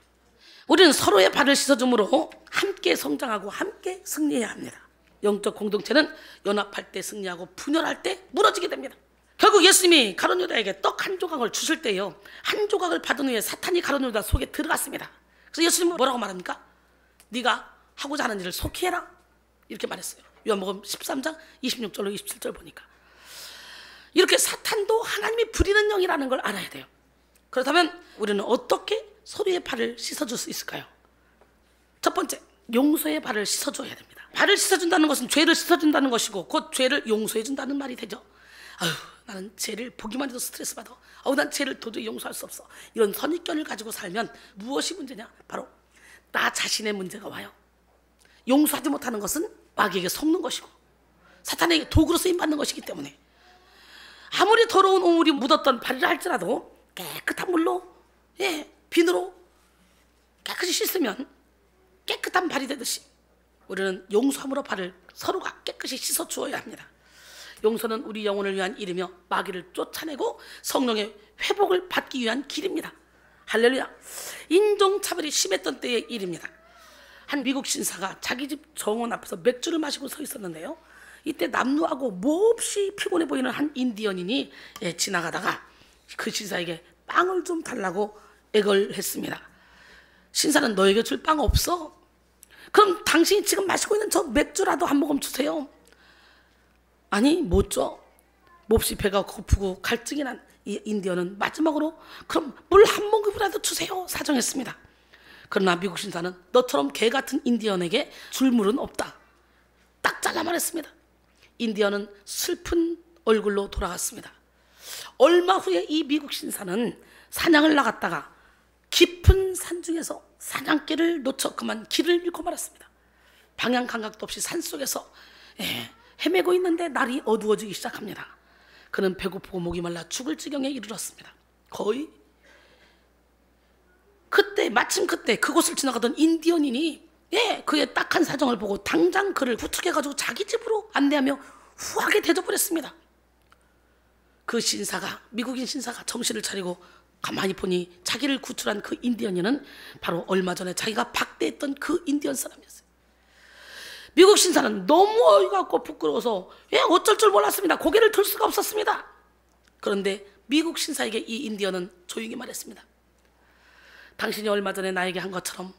우리는 서로의 발을 씻어줌으로 함께 성장하고 함께 승리해야 합니다. 영적 공동체는 연합할 때 승리하고 분열할 때 무너지게 됩니다. 결국 예수님이 가룟 유다에게 떡 한 조각을 주실 때요, 한 조각을 받은 후에 사탄이 가룟 유다 속에 들어갔습니다. 그래서 예수님은 뭐라고 말합니까? 네가 하고자 하는 일을 속히 해라, 이렇게 말했어요. 요한복음 13장 26절로 27절 보니까. 이렇게 사탄도 하나님이 부리는 영이라는 걸 알아야 돼요. 그렇다면 우리는 어떻게 서로의 발을 씻어줄 수 있을까요? 첫 번째, 용서의 발을 씻어줘야 됩니다. 발을 씻어준다는 것은 죄를 씻어준다는 것이고 곧 죄를 용서해준다는 말이 되죠. 아유, 나는 죄를 보기만 해도 스트레스 받아. 난 죄를 도저히 용서할 수 없어. 이런 선입견을 가지고 살면 무엇이 문제냐? 바로 나 자신의 문제가 와요. 용서하지 못하는 것은 마귀에게 속는 것이고 사탄에게 도구로 쓰임받는 것이기 때문에 아무리 더러운 오물이 묻었던 발이라 할지라도 깨끗한 물로, 비누로 깨끗이 씻으면 깨끗한 발이 되듯이 우리는 용서함으로 발을 서로가 깨끗이 씻어 주어야 합니다. 용서는 우리 영혼을 위한 일이며 마귀를 쫓아내고 성령의 회복을 받기 위한 길입니다. 할렐루야. 인종차별이 심했던 때의 일입니다. 한 미국 신사가 자기 집 정원 앞에서 맥주를 마시고 서 있었는데요, 이때 남루하고 몹시 피곤해 보이는 한 인디언인이 지나가다가 그 신사에게 빵을 좀 달라고 애걸했습니다. 신사는 너에게 줄 빵 없어? 그럼 당신이 지금 마시고 있는 저 맥주라도 한 모금 주세요. 아니, 못 줘. 몹시 배가 고프고 갈증이 난 이 인디언은 마지막으로 그럼 물 한 모금이라도 주세요, 사정했습니다. 그러나 미국 신사는 너처럼 개 같은 인디언에게 줄 물은 없다, 딱 잘라 말했습니다. 인디언은 슬픈 얼굴로 돌아갔습니다. 얼마 후에 이 미국 신사는 사냥을 나갔다가 깊은 산 중에서 사냥개를 놓쳐 그만 길을 잃고 말았습니다. 방향 감각도 없이 산속에서 헤매고 있는데 날이 어두워지기 시작합니다. 그는 배고프고 목이 말라 죽을 지경에 이르렀습니다. 거의 마침 그때 그곳을 지나가던 인디언인이 그의 딱한 사정을 보고 당장 그를 구축해가지고 자기 집으로 안내하며 후하게 대접을 그 신사가, 미국인 신사가 정신을 차리고 가만히 보니 자기를 구출한 그 인디언인은 바로 얼마 전에 자기가 박대했던 그 인디언 사람이었어요. 미국 신사는 너무 어이가 없고 부끄러워서 어쩔 줄 몰랐습니다. 고개를 들 수가 없었습니다. 그런데 미국 신사에게 이 인디언은 조용히 말했습니다. 당신이 얼마 전에 나에게 한 것처럼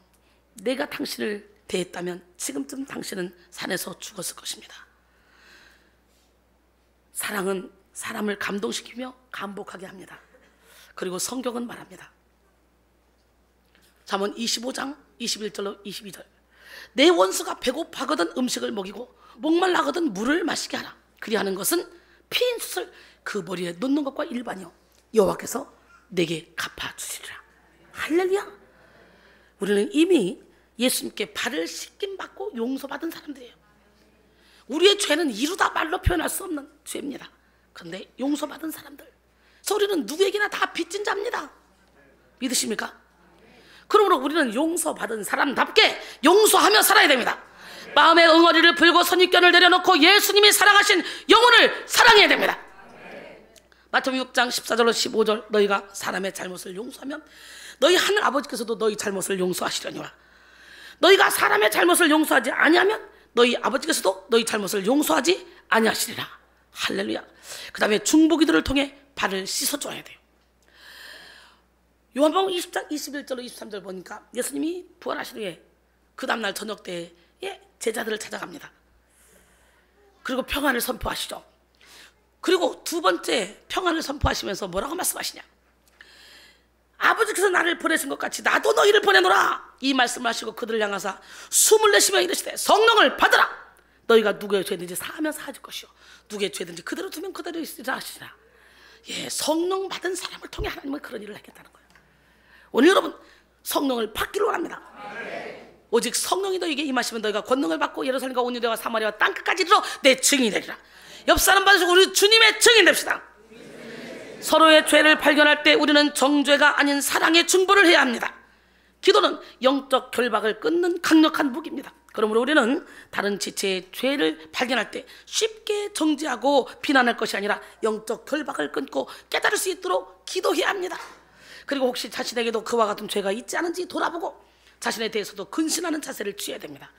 내가 당신을 대했다면 지금쯤 당신은 산에서 죽었을 것입니다. 사랑은 사람을 감동시키며 감복하게 합니다. 그리고 성경은 말합니다. 잠언 25장 21절로 22절. 내 원수가 배고파거든 음식을 먹이고 목말라거든 물을 마시게 하라. 그리하는 것은 피인 숫을 그 머리에 놓는 것과 일반이요 여호와께서 내게 갚아주시리라. 할렐루야. 우리는 이미 예수님께 발을 씻김 받고 용서받은 사람들이에요. 우리의 죄는 이루다 말로 표현할 수 없는 죄입니다. 그런데 용서받은 사람들, 우리는 누구에게나 다 빚진 자입니다. 믿으십니까? 그러므로 우리는 용서받은 사람답게 용서하며 살아야 됩니다. 마음의 응어리를 풀고 선입견을 내려놓고 예수님이 사랑하신 영혼을 사랑해야 됩니다. 마태복음 6장 14절로 15절. 너희가 사람의 잘못을 용서하면 너희 하늘 아버지께서도 너희 잘못을 용서하시려니와 너희가 사람의 잘못을 용서하지 아니하면 너희 아버지께서도 너희 잘못을 용서하지 아니하시리라. 할렐루야. 그 다음에 중보기도를 통해 발을 씻어줘야 돼요. 요한복음 20장 21절로 23절 보니까 예수님이 부활하신 후에 그 다음날 저녁 때에 제자들을 찾아갑니다. 그리고 평안을 선포하시죠. 그리고 두 번째 평안을 선포하시면서 뭐라고 말씀하시냐? 아버지께서 나를 보내신 것 같이 나도 너희를 보내노라, 이 말씀을 하시고 그들을 향하사 숨을 내쉬며 이르시되 성령을 받으라. 너희가 누구의 죄든지 사하면 사하질 것이요 누구의 죄든지 그대로 두면 그대로 있으리라 하시라. 성령 받은 사람을 통해 하나님은 그런 일을 하겠다는 거예요. 오늘 여러분 성령을 받기를 원합니다. 오직 성령이 너에게 임하시면 너희가 권능을 받고 예루살렘과 온 유대와 사마리아와 땅끝까지 이르러 내 증인이 되리라. 옆 사람 봐주시고 우리 주님의 증인 됩시다. 서로의 죄를 발견할 때 우리는 정죄가 아닌 사랑의 중보를 해야 합니다. 기도는 영적 결박을 끊는 강력한 무기입니다. 그러므로 우리는 다른 지체의 죄를 발견할 때 쉽게 정죄하고 비난할 것이 아니라 영적 결박을 끊고 깨달을 수 있도록 기도해야 합니다. 그리고 혹시 자신에게도 그와 같은 죄가 있지 않은지 돌아보고 자신에 대해서도 근신하는 자세를 취해야 됩니다.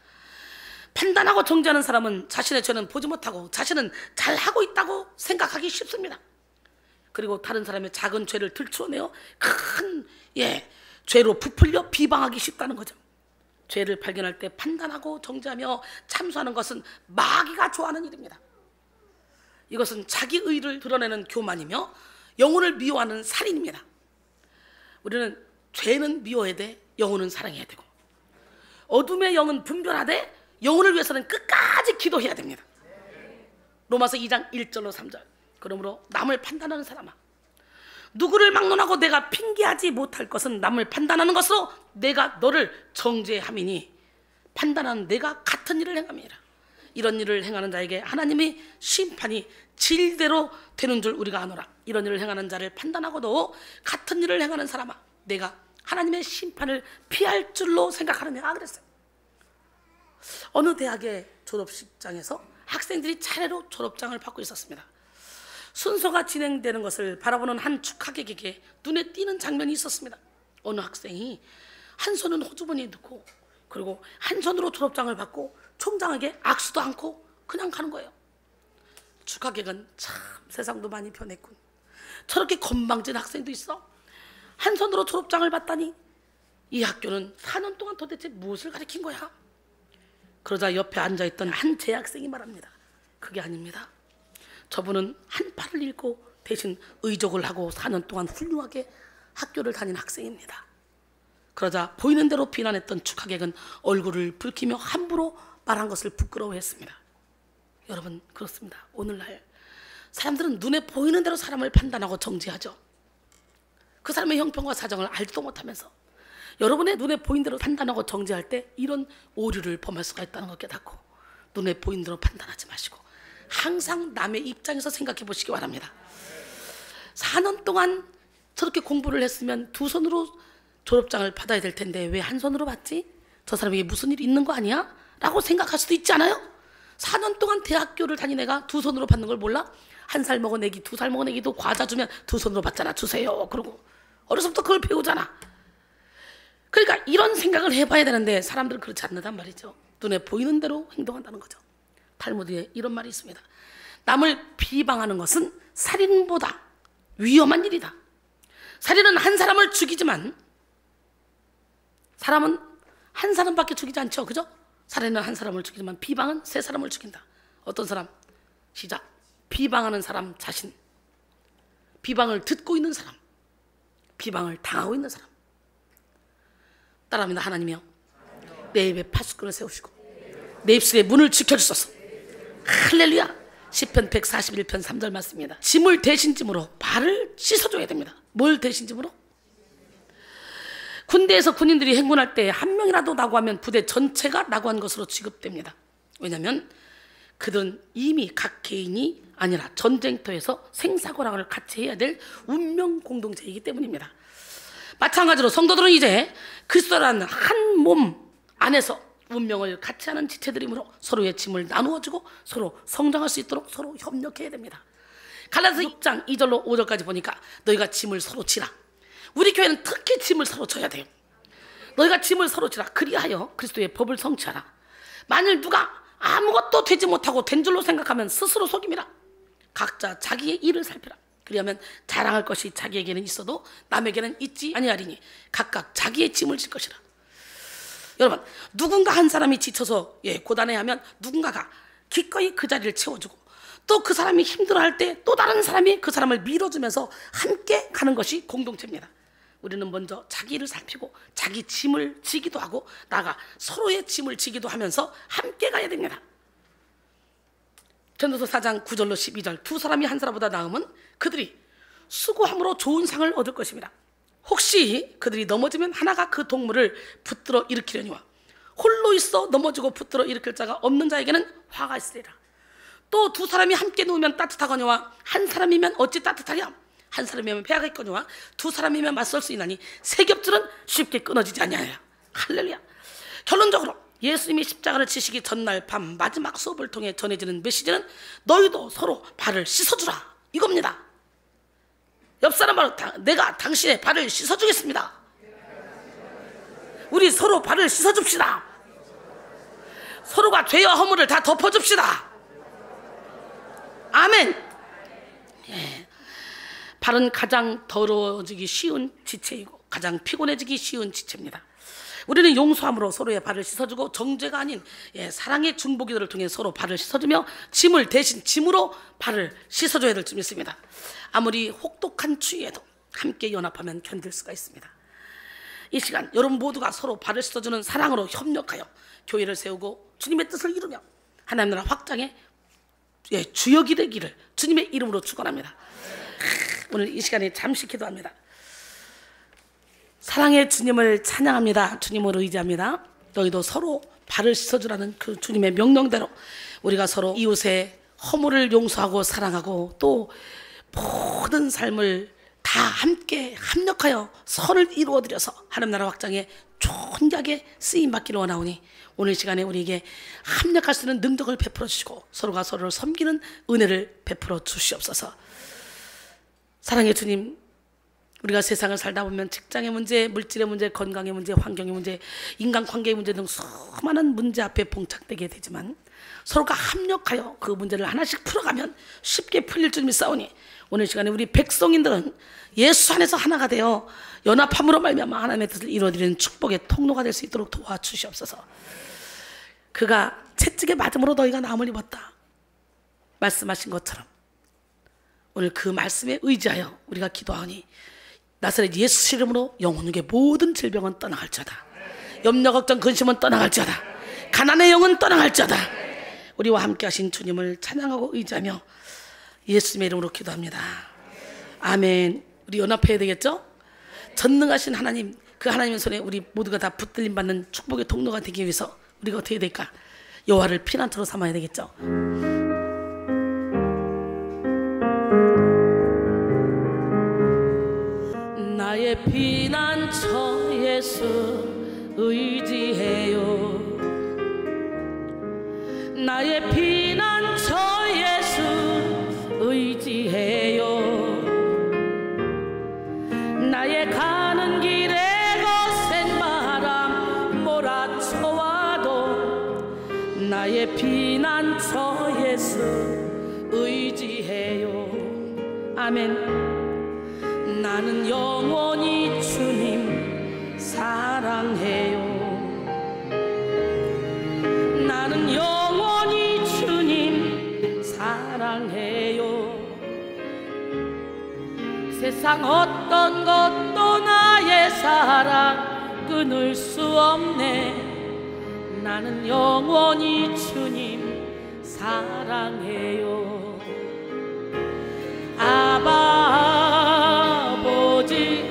판단하고 정죄하는 사람은 자신의 죄는 보지 못하고 자신은 잘하고 있다고 생각하기 쉽습니다. 그리고 다른 사람의 작은 죄를 들추어내어 큰 죄로 부풀려 비방하기 쉽다는 거죠. 죄를 발견할 때 판단하고 정죄하며 참수하는 것은 마귀가 좋아하는 일입니다. 이것은 자기 의를 드러내는 교만이며 영혼을 미워하는 살인입니다. 우리는 죄는 미워해야 돼, 영혼은 사랑해야 되고, 어둠의 영은 분별하되 영혼을 위해서는 끝까지 기도해야 됩니다. 로마서 2장 1절로 3절. 그러므로 남을 판단하는 사람아, 누구를 막론하고 내가 핑계하지 못할 것은 남을 판단하는 것으로 내가 너를 정죄함이니 판단하는 내가 같은 일을 행함이라. 이런 일을 행하는 자에게 하나님의 심판이 질대로 되는 줄 우리가 아노라. 이런 일을 행하는 자를 판단하고도 같은 일을 행하는 사람아, 내가 하나님의 심판을 피할 줄로 생각하느냐 그랬어요. 어느 대학의 졸업식장에서 학생들이 차례로 졸업장을 받고 있었습니다. 순서가 진행되는 것을 바라보는 한 축하객에게 눈에 띄는 장면이 있었습니다. 어느 학생이 한 손은 호주머니에 넣고 그리고 한 손으로 졸업장을 받고 총장에게 악수도 않고 그냥 가는 거예요. 축하객은 참 세상도 많이 변했군, 저렇게 건방진 학생도 있어, 한 손으로 졸업장을 받다니 이 학교는 4년 동안 도대체 무엇을 가르친 거야? 그러자 옆에 앉아있던 한 재학생이 말합니다. 그게 아닙니다. 저분은 한 팔을 잃고 대신 의족을 하고 4년 동안 훌륭하게 학교를 다닌 학생입니다. 그러자 보이는 대로 비난했던 축하객은 얼굴을 붉히며 함부로 말한 것을 부끄러워했습니다. 여러분, 그렇습니다. 오늘날 사람들은 눈에 보이는 대로 사람을 판단하고 정죄하죠. 그 사람의 형편과 사정을 알지도 못하면서 여러분의 눈에 보이는 대로 판단하고 정죄할 때 이런 오류를 범할 수가 있다는 걸 깨닫고 눈에 보이는 대로 판단하지 마시고 항상 남의 입장에서 생각해 보시기 바랍니다. 4년 동안 저렇게 공부를 했으면 두 손으로 졸업장을 받아야 될 텐데 왜 한 손으로 받지? 저 사람에게 무슨 일이 있는 거 아니야? 라고 생각할 수도 있지 않아요? 4년 동안 대학교를 다닌 애가 두 손으로 받는 걸 몰라? 1살 먹은 애기, 2살 먹은 애기도 과자 주면 두 손으로 받잖아. 주세요. 그러고 어려서부터 그걸 배우잖아. 그러니까 이런 생각을 해봐야 되는데 사람들은 그렇지 않는단 말이죠. 눈에 보이는 대로 행동한다는 거죠. 탈무드에 이런 말이 있습니다. 남을 비방하는 것은 살인보다 위험한 일이다. 살인은 한 사람을 죽이지만 사람은 한 사람밖에 죽이지 않죠. 그죠? 살인은 한 사람을 죽이지만 비방은 3사람을 죽인다. 어떤 사람? 시작. 비방하는 사람 자신, 비방을 듣고 있는 사람, 비방을 당하고 있는 사람. 따라합니다. 하나님이여, 내 입에 파수꾼을 세우시고 내 입술에 문을 지켜주소서. 할렐루야. 시편 141편 3절 말씀입니다. 짐을 대신 짐으로 발을 씻어줘야 됩니다. 뭘 대신 짐으로? 군대에서 군인들이 행군할 때 한 명이라도 낙오하면 부대 전체가 낙오한 것으로 취급됩니다. 왜냐하면 그들은 이미 각 개인이 아니라 전쟁터에서 생사고랑을 같이 해야 될 운명 공동체이기 때문입니다. 마찬가지로 성도들은 이제 그리스도라는 한 몸 안에서 운명을 같이 하는 지체들이므로 서로의 짐을 나누어주고 서로 성장할 수 있도록 서로 협력해야 됩니다. 갈라디아서 6장 2절로 5절까지 보니까 너희가 짐을 서로 지라. 우리 교회는 특히 짐을 서로 져야 돼요. 너희가 짐을 서로 지라. 그리하여 그리스도의 법을 성취하라. 만일 누가 아무것도 되지 못하고 된 줄로 생각하면 스스로 속임이라. 각자 자기의 일을 살피라. 그리하면 자랑할 것이 자기에게는 있어도 남에게는 있지 아니하리니 각각 자기의 짐을 질 것이라. 여러분, 누군가 한 사람이 지쳐서 고단해하면 누군가가 기꺼이 그 자리를 채워주고 또 그 사람이 힘들어할 때 또 다른 사람이 그 사람을 밀어주면서 함께 가는 것이 공동체입니다. 우리는 먼저 자기 일을 살피고 자기 짐을 지기도 하고 나가 서로의 짐을 지기도 하면서 함께 가야 됩니다. 전도서 4장 9절로 12절. 두 사람이 한 사람보다 나으면 그들이 수고함으로 좋은 상을 얻을 것입니다. 혹시 그들이 넘어지면 하나가 그 동물을 붙들어 일으키려니와 홀로 있어 넘어지고 붙들어 일으킬 자가 없는 자에게는 화가 있으리라. 또 두 사람이 함께 누우면 따뜻하거니와 한 사람이면 어찌 따뜻하랴. 한 사람이면 배가 있거니와 두 사람이면 맞설 수 있나니 세 겹줄은 쉽게 끊어지지 아니하리라. 할렐루야. 결론적으로 예수님이 십자가를 지시기 전날 밤 마지막 수업을 통해 전해지는 메시지는 너희도 서로 발을 씻어주라 이겁니다. 옆 사람은 내가 당신의 발을 씻어주겠습니다. 우리 서로 발을 씻어줍시다. 서로가 죄와 허물을 다 덮어줍시다. 아멘. 예. 발은 가장 더러워지기 쉬운 지체이고 가장 피곤해지기 쉬운 지체입니다. 우리는 용서함으로 서로의 발을 씻어주고 정죄가 아닌 사랑의 중보기도를 통해 서로 발을 씻어주며 짐을 대신 짐으로 발을 씻어줘야 될 줄 믿습니다. 아무리 혹독한 추위에도 함께 연합하면 견딜 수가 있습니다. 이 시간 여러분 모두가 서로 발을 씻어주는 사랑으로 협력하여 교회를 세우고 주님의 뜻을 이루며 하나님 나라 확장의 주역이 되기를 주님의 이름으로 축원합니다. 오늘 이 시간에 잠시 기도합니다. 사랑의 주님을 찬양합니다. 주님을 의지합니다. 너희도 서로 발을 씻어주라는 그 주님의 명령대로 우리가 서로 이웃의 허물을 용서하고 사랑하고 또 모든 삶을 다 함께 합력하여 선을 이루어드려서 하나님 나라 확장에 존귀하게 쓰임받기를 원하오니 오늘 시간에 우리에게 합력할 수 있는 능력을 베풀어 주시고 서로가 서로를 섬기는 은혜를 베풀어 주시옵소서. 사랑의 주님, 우리가 세상을 살다 보면 직장의 문제, 물질의 문제, 건강의 문제, 환경의 문제, 인간관계의 문제 등 수많은 문제 앞에 봉착되게 되지만 서로가 합력하여 그 문제를 하나씩 풀어가면 쉽게 풀릴 줄 믿사오니 오늘 시간에 우리 백성인들은 예수 안에서 하나가 되어 연합함으로 말미암아 하나님의 뜻을 이루어드리는 축복의 통로가 될 수 있도록 도와주시옵소서. 그가 채찍에 맞음으로 너희가 나음을 입었다 말씀하신 것처럼 오늘 그 말씀에 의지하여 우리가 기도하니 나사렛 예수 이름으로 영혼에게 모든 질병은 떠나갈지어다. 염려 걱정 근심은 떠나갈지어다. 가난의 영은 떠나갈지어다. 우리와 함께 하신 주님을 찬양하고 의지하며 예수님의 이름으로 기도합니다. 아멘. 우리 연합해야 되겠죠? 전능하신 하나님, 그 하나님의 손에 우리 모두가 다 붙들림 받는 축복의 통로가 되기 위해서 우리가 어떻게 해야 될까? 여호와를 피난처로 삼아야 되겠죠? 나의 피난처 예수 의지해요. 나의 피난처 예수 의지해요. 나의 가는 길에 거센 바람 몰아쳐와도 나의 피난처 예수 의지해요. 아멘. 나는 영원히 주님 사랑해요. 나는 영원히 주님 사랑해요. 세상 어떤 것도 나의 사랑 끊을 수 없네. 나는 영원히 주님 사랑해요. 아버지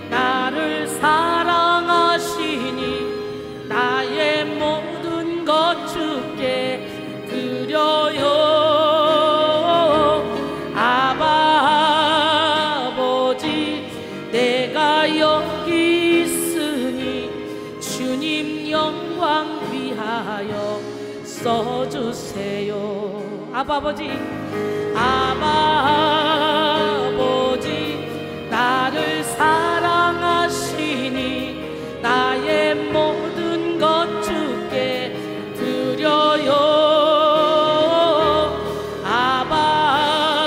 나를 사랑하시니 나의 모든 것 주께 드려요. 아버지 내가 여기 있으니 주님 영광 위하여 써주세요. 아버지 나를 사랑하시니 나의 모든 것 주께 드려요.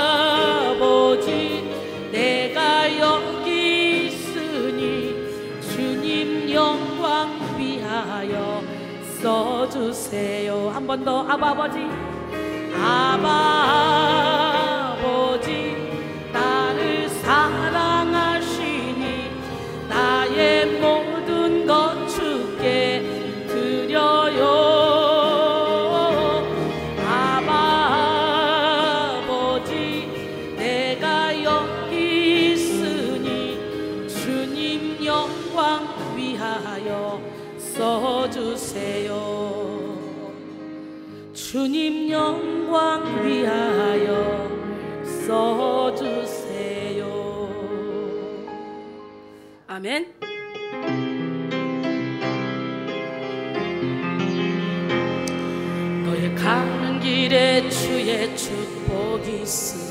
아버지 내가 여기 있으니 주님 영광 위하여 써주세요. 한 번 더. 아버지 나를 사랑하시니 나의 모든 것 주께 드려요. 아버지 내가 여기 있으니 주님 영광 위하여 써주세요. 주님 영광 위하여 써주세요. 아멘. 너의 가는 길에 주의 축복이 있으니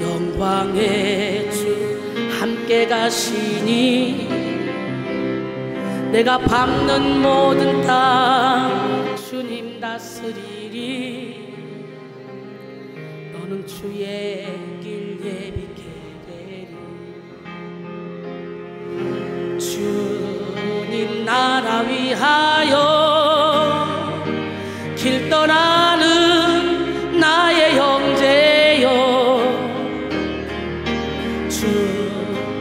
영광의 주 함께 가시니 내가 밟는 모든 땅 주님 다스리리. 너는 주의 길 예비케 되리. 주님 나라 위하여 길 떠나는 나의 형제여,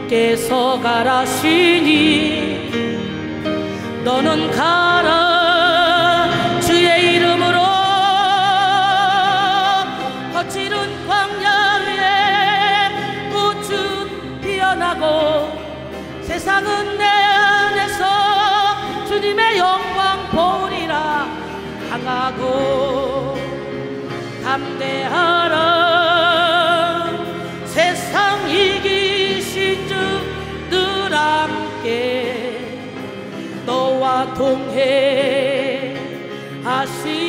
주께서 가라시니 너는 가라. 주의 이름으로 거칠은 광야에 꽃은 피어나고 세상은 내 안에서 주님의 영광 보리라. 강하고 담대하라. 세상 이기신 주 늘 함께 너와 동해 하시